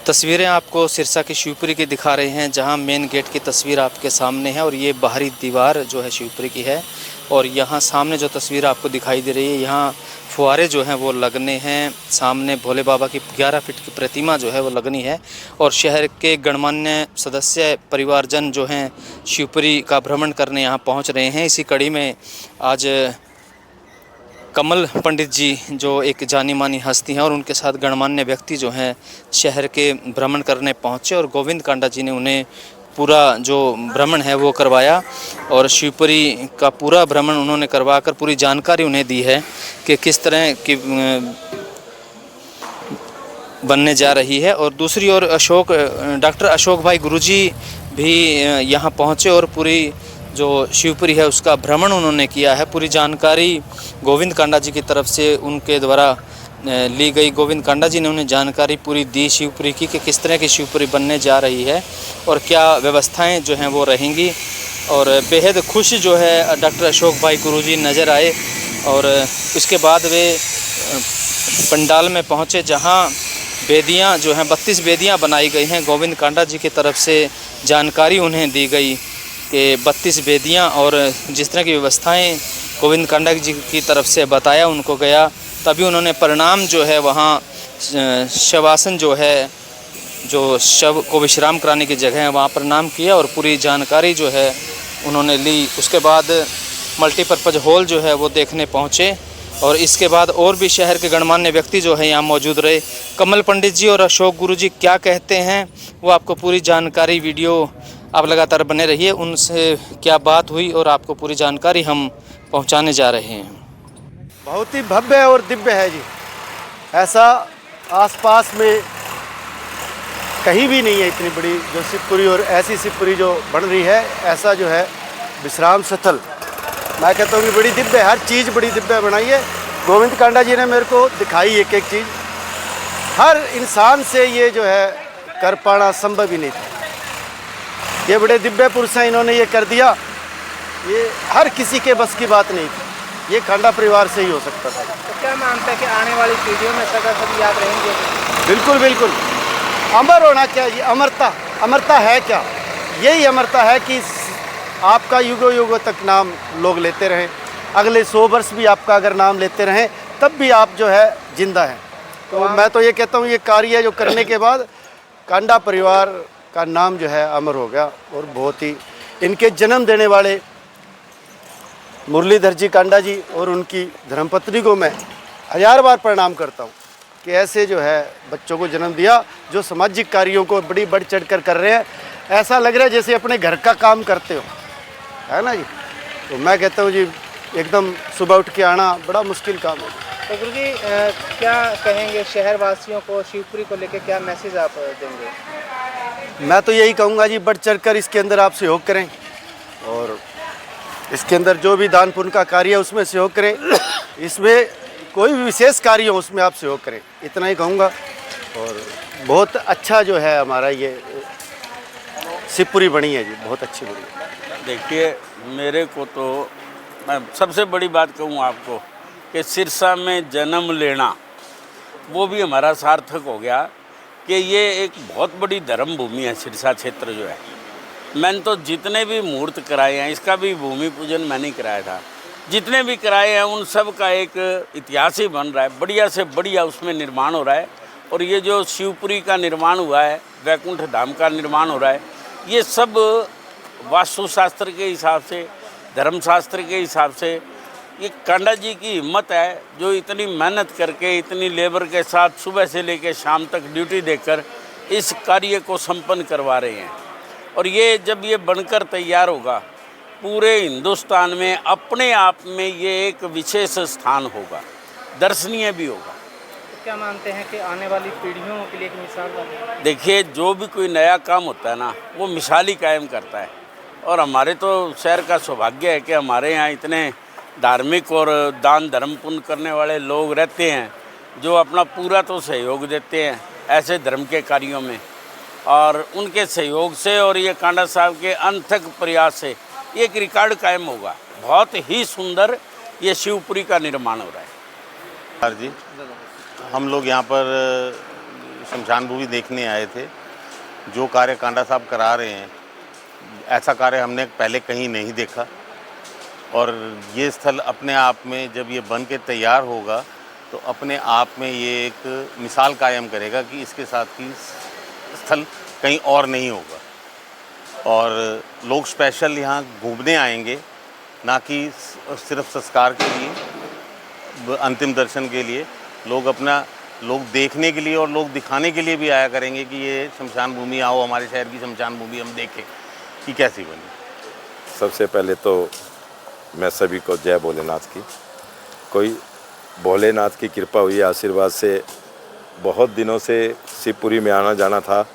तस्वीरें आपको सिरसा की शिवपुरी की दिखा रहे हैं, जहां मेन गेट की तस्वीर आपके सामने है और ये बाहरी दीवार जो है शिवपुरी की है। और यहाँ सामने जो तस्वीर आपको दिखाई दे रही है, यहाँ फुहारे जो हैं वो लगने हैं। सामने भोले बाबा की 11 फीट की प्रतिमा जो है वो लगनी है। और शहर के गणमान्य सदस्य परिवारजन जो हैं शिवपुरी का भ्रमण करने यहाँ पहुँच रहे हैं। इसी कड़ी में आज कमल पंडित जी जो एक जानी मानी हस्ती हैं और उनके साथ गणमान्य व्यक्ति जो हैं शहर के भ्रमण करने पहुँचे और गोविंद कांडा जी ने उन्हें पूरा जो भ्रमण है वो करवाया। और शिवपुरी का पूरा भ्रमण उन्होंने करवाकर पूरी जानकारी उन्हें दी है कि किस तरह की बनने जा रही है। और दूसरी ओर डॉक्टर अशोक भाई गुरुजी भी यहाँ पहुँचे और पूरी जो शिवपुरी है उसका भ्रमण उन्होंने किया है। पूरी जानकारी गोविंद कांडा जी की तरफ से उनके द्वारा ली गई। गोविंद कांडा जी ने उन्हें जानकारी पूरी दी शिवपुरी की कि किस तरह की शिवपुरी बनने जा रही है और क्या व्यवस्थाएं जो हैं वो रहेंगी। और बेहद खुश जो है डॉक्टर अशोक भाई गुरुजी नज़र आए। और उसके बाद वे पंडाल में पहुँचे, जहाँ बेदियाँ जो हैं 32 बेदियाँ बनाई गई हैं। गोविंद कांडा जी की तरफ से जानकारी उन्हें दी गई कि 32 बेदियाँ और जिस तरह की व्यवस्थाएं गोविंद कांडा जी की तरफ से बताया उनको गया। तभी उन्होंने परिणाम जो है वहाँ शवासन जो है, जो शव को विश्राम कराने की जगह है, वहाँ प्रणाम किया और पूरी जानकारी जो है उन्होंने ली। उसके बाद मल्टीपर्पज़ हॉल जो है वो देखने पहुँचे और इसके बाद और भी शहर के गणमान्य व्यक्ति जो है यहाँ मौजूद रहे। कमल पंडित जी और अशोक गुरुजी क्या कहते हैं वो आपको पूरी जानकारी वीडियो आप लगातार बने रहिए, उनसे क्या बात हुई और आपको पूरी जानकारी हम पहुंचाने जा रहे हैं। बहुत ही भव्य और दिव्य है जी, ऐसा आसपास में कहीं भी नहीं है इतनी बड़ी जो शिवपुरी। और ऐसी शिवपुरी जो बन रही है, ऐसा जो है विश्राम स्थल, मैं कहता हूँ कि बड़ी दिव्य, हर चीज़ बड़ी दिव्य बनाई है। गोविंद कांडा जी ने मेरे को दिखाई एक एक चीज़, हर इंसान से ये जो है कर पाना संभव ही नहीं था। ये बड़े दिव्य पुरुष हैं, इन्होंने ये कर दिया, ये हर किसी के बस की बात नहीं थी, ये कांडा परिवार से ही हो सकता था। तो क्या मानते हैं कि आने वाली पीढ़ियों में सदा सब याद रहेंगे? बिल्कुल बिल्कुल, अमर होना क्या, ये अमरता, अमरता है क्या? यही अमरता है कि आपका युगों युगों तक नाम लोग लेते रहें, अगले 100 वर्ष भी आपका अगर नाम लेते रहें तब भी आप जो है जिंदा हैं। तो मैं तो ये कहता हूँ ये कार्य जो करने के बाद कांडा परिवार का नाम जो है अमर हो गया। और बहुत ही इनके जन्म देने वाले मुरलीधर जी कांडा जी और उनकी धर्मपत्नी को मैं 1000 बार प्रणाम करता हूँ कि ऐसे जो है बच्चों को जन्म दिया, जो सामाजिक कार्यों को बड़ी बढ़ चढ़ कर रहे हैं। ऐसा लग रहा है जैसे अपने घर का काम करते हो, है ना जी। तो मैं कहता हूँ जी एकदम सुबह उठ के आना बड़ा मुश्किल काम है। तो गुरु जी क्या कहेंगे शहर वासियों को, शिवपुरी को लेकर क्या मैसेज आप देंगे? मैं तो यही कहूँगा जी, बढ़ चढ़ कर इसके अंदर आप सहयोग करें और इसके अंदर जो भी दान पुण्य का कार्य है उसमें सहयोग करें। इसमें कोई भी विशेष कार्य हो उसमें आप सहयोग करें, इतना ही कहूँगा। और बहुत अच्छा जो है हमारा ये शिवपुरी बनी है जी, बहुत अच्छी बनी है। देखिए, मेरे को तो मैं सबसे बड़ी बात कहूँ आपको कि सिरसा में जन्म लेना वो भी हमारा सार्थक हो गया कि ये एक बहुत बड़ी धर्म भूमि है सिरसा क्षेत्र जो है। मैंने तो जितने भी मुहूर्त कराए हैं, इसका भी भूमि पूजन मैंने कराया था, जितने भी कराए हैं उन सब का एक इतिहास ही बन रहा है, बढ़िया से बढ़िया उसमें निर्माण हो रहा है। और ये जो शिवपुरी का निर्माण हुआ है, वैकुंठ धाम का निर्माण हो रहा है, ये सब वास्तुशास्त्र के हिसाब से, धर्मशास्त्र के हिसाब से ये कांडा जी की हिम्मत है जो इतनी मेहनत करके, इतनी लेबर के साथ सुबह से लेकर शाम तक ड्यूटी देकर इस कार्य को संपन्न करवा रहे हैं। और ये जब ये बनकर तैयार होगा पूरे हिंदुस्तान में अपने आप में ये एक विशेष स्थान होगा, दर्शनीय भी होगा। तो क्या मानते हैं कि आने वाली पीढ़ियों के लिए एक मिसाल बने? देखिए, जो भी कोई नया काम होता है ना, वो मिसाल ही कायम करता है। और हमारे तो शहर का सौभाग्य है कि हमारे यहाँ इतने धार्मिक और दान धर्म पुण्य करने वाले लोग रहते हैं जो अपना पूरा तो सहयोग देते हैं ऐसे धर्म के कार्यों में। और उनके सहयोग से और ये कांडा साहब के अनथक प्रयास से एक रिकॉर्ड कायम होगा। बहुत ही सुंदर ये शिवपुरी का निर्माण हो रहा है। जी, हम लोग यहाँ पर शमशान भूमि देखने आए थे। जो कार्य कांडा साहब करा रहे हैं, ऐसा कार्य हमने पहले कहीं नहीं देखा। और ये स्थल अपने आप में जब ये बन के तैयार होगा तो अपने आप में ये एक मिसाल कायम करेगा कि इसके साथ की स्थल कहीं और नहीं होगा। और लोग स्पेशल यहाँ घूमने आएंगे, ना कि सिर्फ संस्कार के लिए, अंतिम दर्शन के लिए। लोग देखने के लिए और लोग दिखाने के लिए भी आया करेंगे कि ये शमशान भूमि, आओ हमारे शहर की शमशान भूमि हम देखें कि कैसी बनी। सबसे पहले तो मैं सभी को जय भोलेनाथ की। कोई भोलेनाथ की कृपा हुई, आशीर्वाद से बहुत दिनों से शिवपुरी में आना जाना था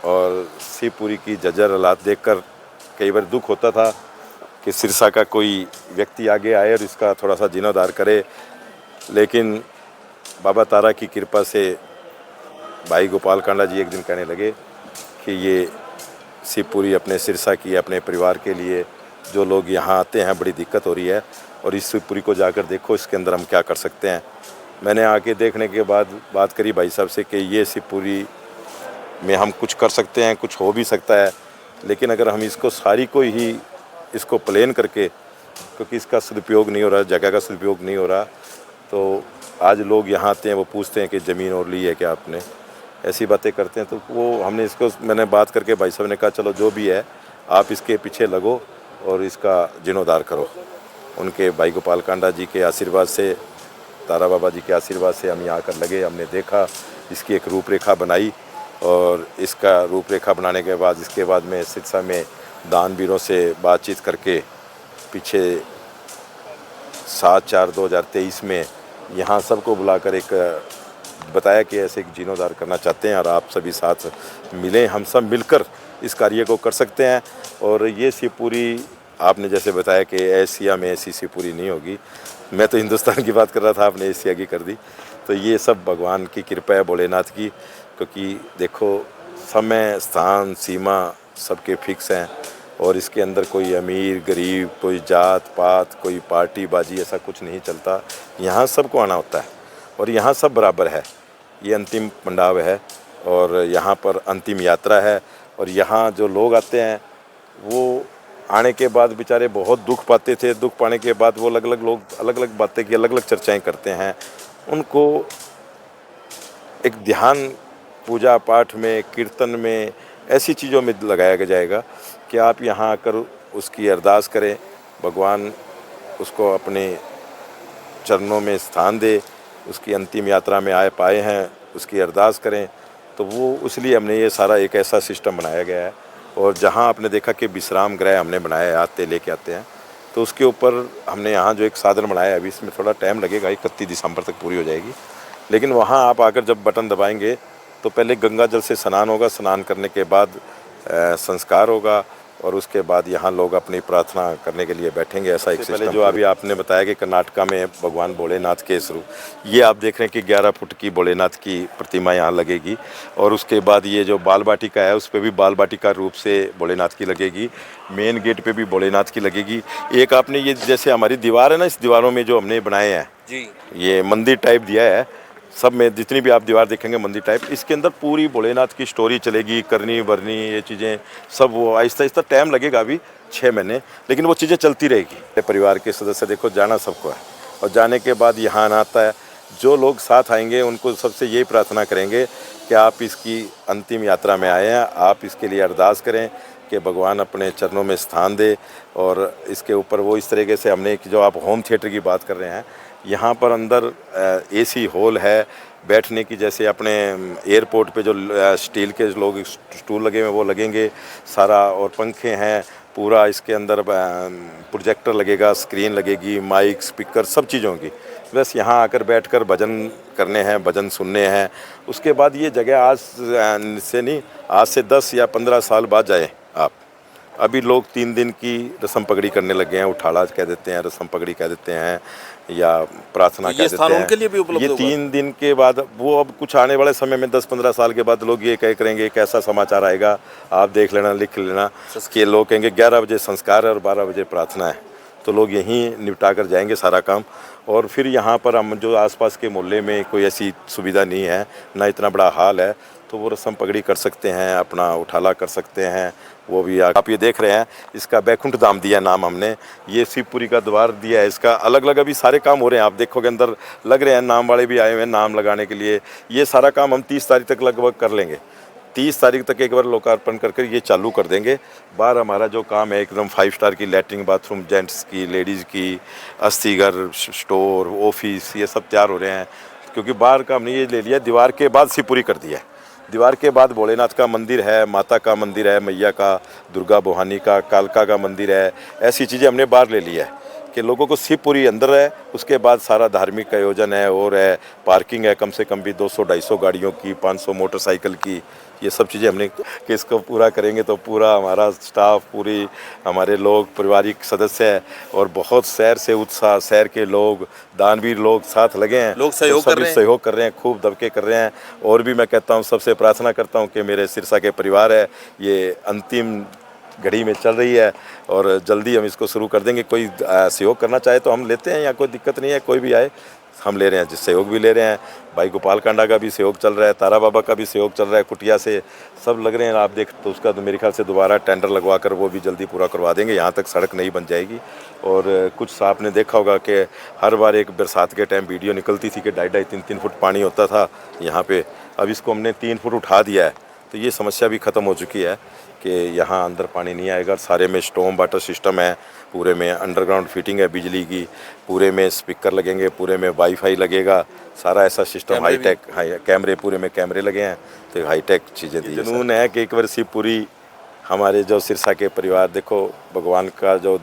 और शिवपुरी की जर्जर हालात देखकर कई बार दुख होता था कि सिरसा का कोई व्यक्ति आगे आए और इसका थोड़ा सा जीर्णोद्धार करे। लेकिन बाबा तारा की कृपा से भाई गोपाल कांडा जी एक दिन कहने लगे कि ये शिवपुरी अपने सिरसा की, अपने परिवार के लिए जो लोग यहाँ आते हैं बड़ी दिक्कत हो रही है और इस शिवपुरी को जाकर देखो, इसके अंदर हम क्या कर सकते हैं। मैंने आके देखने के बाद बात करी भाई साहब से कि ये शिवपुरी में हम कुछ कर सकते हैं, कुछ हो भी सकता है, लेकिन अगर हम इसको सारी को ही इसको प्लेन करके, क्योंकि इसका सदुपयोग नहीं हो रहा, जगह का सदुपयोग नहीं हो रहा, तो आज लोग यहाँ आते हैं, वो पूछते हैं कि ज़मीन और ली है क्या आपने, ऐसी बातें करते हैं। तो वो हमने इसको, मैंने बात करके भाई साहब ने कहा चलो जो भी है आप इसके पीछे लगो और इसका जीर्णोद्धार करो। उनके भाई गोपाल कांडा जी के आशीर्वाद से, तारा बाबा जी के आशीर्वाद से हम यहाँ आकर लगे। हमने देखा, इसकी एक रूपरेखा बनाई और इसका रूपरेखा बनाने के बाद इसके बाद में सिरसा में दानवीरों से बातचीत करके पीछे 7/4/2023 में यहाँ सबको बुलाकर एक बताया कि ऐसे एक जीर्णोद्धार करना चाहते हैं और आप सभी साथ मिलें, हम सब मिलकर इस कार्य को कर सकते हैं। और ये शिवपुरी आपने जैसे बताया कि एशिया में ऐसी शिवपुरी नहीं होगी, मैं तो हिंदुस्तान की बात कर रहा था, आपने एशिया की कर दी। तो ये सब भगवान की कृपा है, भोलेनाथ की, क्योंकि देखो समय, स्थान, सीमा सबके फिक्स हैं और इसके अंदर कोई अमीर गरीब, कोई जात पात, कोई पार्टी बाजी ऐसा कुछ नहीं चलता। यहाँ सबको आना होता है और यहाँ सब बराबर है। ये अंतिम मंडाव है और यहाँ पर अंतिम यात्रा है और यहाँ जो लोग आते हैं वो आने के बाद बेचारे बहुत दुख पाते थे। दुख पाने के बाद वो अलग अलग लोग अलग अलग बातें की, अलग अलग चर्चाएं करते हैं। उनको एक ध्यान, पूजा पाठ में, कीर्तन में, ऐसी चीज़ों में लगाया जाएगा कि आप यहाँ आकर उसकी अरदास करें, भगवान उसको अपने चरणों में स्थान दे, उसकी अंतिम यात्रा में आए पाए हैं, उसकी अरदास करें। तो वो इसलिए हमने ये सारा एक ऐसा सिस्टम बनाया गया है। और जहाँ आपने देखा कि विश्राम गृह हमने बनाया है, आते लेके आते हैं, तो उसके ऊपर हमने यहाँ जो एक साधन बनाया है, अभी इसमें थोड़ा टाइम लगेगा, 31 दिसंबर तक पूरी हो जाएगी। लेकिन वहाँ आप आकर जब बटन दबाएंगे तो पहले गंगा जल से स्नान होगा, स्नान करने के बाद संस्कार होगा और उसके बाद यहाँ लोग अपनी प्रार्थना करने के लिए बैठेंगे। ऐसा एक सिस्टम जो अभी आपने बताया कि कर्नाटका में भगवान भोलेनाथ के स्वरूप, ये आप देख रहे हैं कि 11 फुट की भोलेनाथ की प्रतिमा यहाँ लगेगी। और उसके बाद ये जो बाल बाटिका है उस पर भी बाल बाटिका रूप से भोलेनाथ की लगेगी। मेन गेट पे भी भोलेनाथ की लगेगी। एक आपने ये जैसे हमारी दीवार है ना, इस दीवारों में जो हमने बनाए हैं जी, ये मंदिर टाइप दिया है, सब में जितनी भी आप दीवार देखेंगे मंदिर टाइप, इसके अंदर पूरी भोलेनाथ की स्टोरी चलेगी, करनी वरनी ये चीज़ें सब। वो आहिस्ता आहिस्ता टाइम लगेगा, अभी 6 महीने, लेकिन वो चीज़ें चलती रहेगी। परिवार के सदस्य देखो, जाना सबको है और जाने के बाद यहाँ आना आता है। जो लोग साथ आएंगे उनको सबसे यही प्रार्थना करेंगे कि आप इसकी अंतिम यात्रा में आए हैं, आप इसके लिए अरदास करें कि भगवान अपने चरणों में स्थान दे। और इसके ऊपर वो इस तरीके से हमने, जो आप होम थिएटर की बात कर रहे हैं, यहाँ पर अंदर एसी हॉल है बैठने की, जैसे अपने एयरपोर्ट पे जो स्टील के लोग स्टूल लगे हुए वो लगेंगे सारा, और पंखे हैं पूरा। इसके अंदर प्रोजेक्टर लगेगा, स्क्रीन लगेगी, माइक, स्पीकर, सब चीज़ों की। बस यहाँ आकर बैठकर भजन करने हैं, भजन सुनने हैं। उसके बाद ये जगह आज से नहीं, आज से 10 या 15 साल बाद जाए आप। अभी लोग 3 दिन की रस्म पगड़ी करने लगे हैं, उठाड़ा कह देते हैं, रस्म पगड़ी कह देते हैं, या प्रार्थना कह देते हैं। उनके लिए भी उपलब्ध ये 3 दिन के बाद, वो अब कुछ आने वाले समय में 10-15 साल के बाद लोग ये कह करेंगे, कैसा समाचार आएगा आप देख लेना, लिख लेना कि लोग कहेंगे 11 बजे संस्कार है और 12 बजे प्रार्थना है। तो लोग यहीं निपटा कर जाएंगे सारा काम। और फिर यहाँ पर हम जो आसपास के मोहल्ले में कोई ऐसी सुविधा नहीं है, ना इतना बड़ा हाल है, तो वो रस्म पगड़ी कर सकते हैं, अपना उठाला कर सकते हैं। वो भी आप ये देख रहे हैं, इसका बैकुंठ धाम दिया नाम हमने, ये शिवपुरी का द्वार दिया है, इसका अलग अलग अभी सारे काम हो रहे हैं। आप देखोगे अंदर लग रहे हैं, नाम वाले भी आए हुए हैं नाम लगाने के लिए। ये सारा काम हम 30 तारीख तक लगभग कर लेंगे। 30 तारीख तक एक बार लोकार्पण करके ये चालू कर देंगे। बाहर हमारा जो काम है एकदम 5 स्टार की लैट्रिन बाथरूम, जेंट्स की, लेडीज़ की, अस्थि घर, स्टोर, ऑफिस, ये सब तैयार हो रहे हैं। क्योंकि बाहर का हमने ये ले लिया, दीवार के बाद शिवपुरी कर दिया है। दीवार के बाद भोलेनाथ का मंदिर है, माता का मंदिर है, मैया का, दुर्गा भवानी का, कालका का मंदिर है, ऐसी चीज़ें हमने बाहर ले लिया है कि लोगों को शिवपुरी अंदर है। उसके बाद सारा धार्मिक आयोजन है और है, पार्किंग है कम से कम भी 200-250 गाड़ियों की, 500 मोटरसाइकिल की, ये सब चीज़ें हमने कि इसको पूरा करेंगे तो पूरा हमारा स्टाफ, पूरी हमारे लोग, पारिवारिक सदस्य है और बहुत शहर से उत्साह, शहर के लोग, दानवीर लोग साथ लगे हैं, लोग सहयोग कर रहे हैं। सहयोग कर रहे हैं, खूब दबके कर रहे हैं। और भी मैं कहता हूँ, सबसे प्रार्थना करता हूँ कि मेरे सिरसा के परिवार है, ये अंतिम घड़ी में चल रही है और जल्दी हम इसको शुरू कर देंगे। कोई सहयोग करना चाहे तो हम लेते हैं, या कोई दिक्कत नहीं है, कोई भी आए हम ले रहे हैं, जिस सहयोग भी ले रहे हैं। भाई गोपाल कांडा का भी सहयोग चल रहा है, तारा बाबा का भी सहयोग चल रहा है, कुटिया से सब लग रहे हैं। आप देख तो उसका तो मेरे ख्याल से दोबारा टेंडर लगवा कर वो भी जल्दी पूरा करवा देंगे। यहाँ तक सड़क नहीं बन जाएगी। और कुछ आपने देखा होगा कि हर बार एक बरसात के टाइम वीडियो निकलती थी कि 2.5-3 फुट पानी होता था यहाँ पे, अब इसको हमने 3 फुट उठा दिया है, तो ये समस्या भी ख़त्म हो चुकी है कि यहाँ अंदर पानी नहीं आएगा। सारे में स्टॉर्म वाटर सिस्टम है, पूरे में अंडरग्राउंड फिटिंग है बिजली की, पूरे में स्पीकर लगेंगे, पूरे में वाईफाई लगेगा, सारा ऐसा सिस्टम हाईटेक, कैमरे, पूरे में कैमरे लगे हैं, तो हाईटेक चीज़ें दी। जुनून है कि एक बार शिवपुरी हमारे जो सिरसा के परिवार, देखो भगवान का जो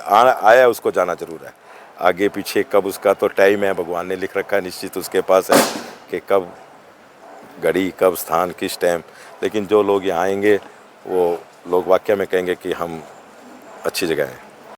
आया उसको जाना जरूर है। आगे पीछे कब उसका तो टाइम है, भगवान ने लिख रखा है, निश्चित उसके पास है कि कब घड़ी, कब स्थान, किस टाइम। लेकिन जो लोग यहाँ आएंगे वो लोग वाकई में कहेंगे कि हम अच्छी जगह हैं।